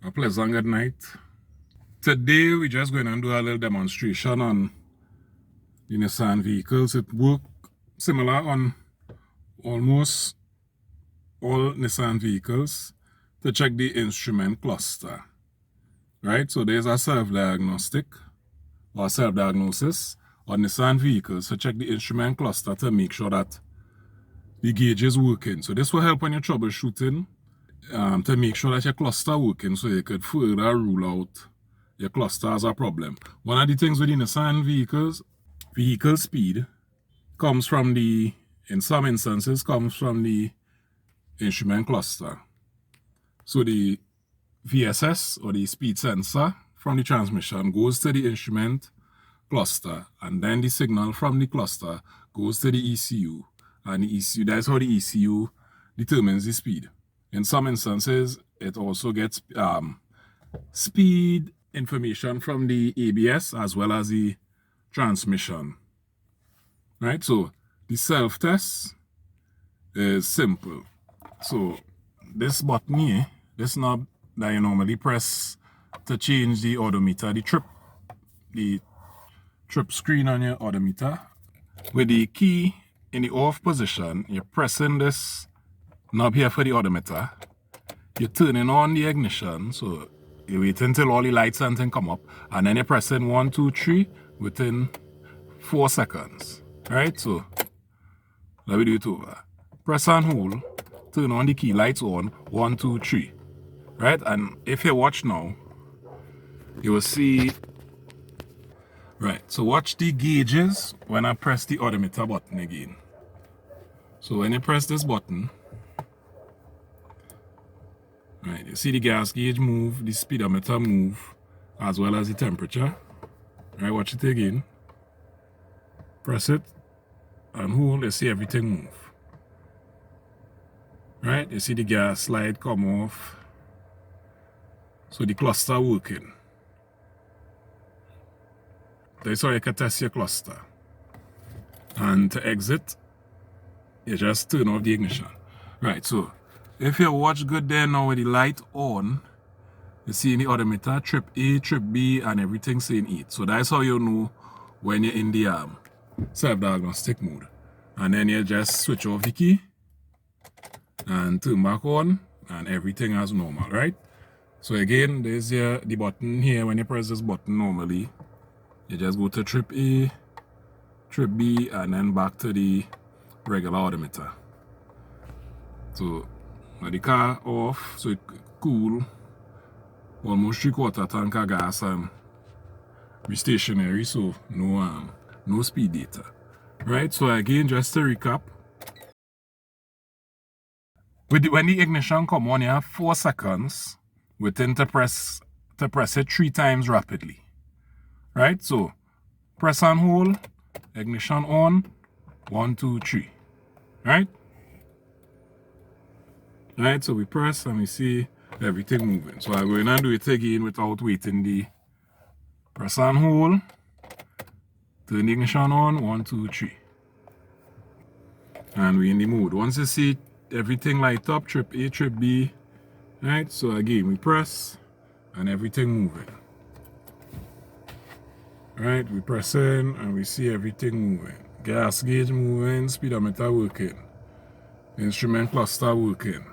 A pleasant good night. Today we're just going to do a little demonstration on the Nissan vehicles. It works similar on almost all Nissan vehicles to check the instrument cluster. Right, so there's a self-diagnostic or self-diagnosis on Nissan vehicles to check the instrument cluster to make sure that the gauge is working. So this will help when you're troubleshooting to make sure that your cluster working, so you could further rule out your cluster as a problem. One of the things with the Nissan vehicles, vehicle speed comes from in some instances, comes from the instrument cluster. So the VSS or the speed sensor from the transmission goes to the instrument cluster, and then the signal from the cluster goes to the ECU, and the ECU, that's how the ECU determines the speed. In some instances, it also gets speed information from the ABS as well as the transmission. Right, so the self-test is simple. So this button here, this knob that you normally press to change the odometer, the trip screen on your odometer, with the key in the off position, you're pressing this knob here for the odometer. You're turning on the ignition, so you wait until all the lights and things come up, and then you're pressing 1, 2, 3 within 4 seconds. Right, so let me do it over. Press and hold, turn on the key, lights on, 1, 2, 3. Right, and if you watch now, you will see. Right, so watch the gauges when I press the odometer button again. So when you press this button, right, you see the gas gauge move, the speedometer move, as well as the temperature. Right, watch it again. Press it and hold, you see everything move. Right, you see the gas slide come off. So the cluster working. That's how you can test your cluster. And to exit, you just turn off the ignition. Right, so if you watch good there now with the light on, you see in the odometer, trip A, trip B, and everything saying 8. So that's how you know when you're in the self-diagnostic mode. And then you just switch off the key and turn back on, and everything as normal, right? So again, there's the button here. When you press this button normally, you just go to trip A, trip B, and then back to the regular odometer. So the car off, so it cool, almost 3/4 tank of gas, and be stationary, so no speed data. Right, so again, just to recap, when the ignition come on, you have 4 seconds within to press it 3 times rapidly. Right, so press and hold, ignition on, 1, 2, 3. Right? Right, so we press and we see everything moving. So I'm going to do it again without waiting. The press and hold, turn the ignition on, 1, 2, 3. And we're in the mode. Once you see everything light up, trip A, trip B, right, so again we press and everything moving. Right, we press in and we see everything moving. Gas gauge moving, speedometer working, instrument cluster working.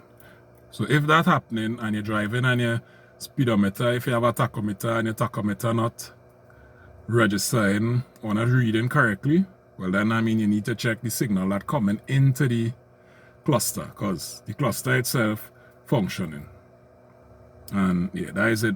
So if that's happening and you're driving and your speedometer, if you have a tachometer and your tachometer not registering or not reading correctly, well then I mean you need to check the signal that coming into the cluster, because the cluster itself functioning. And yeah, that is it.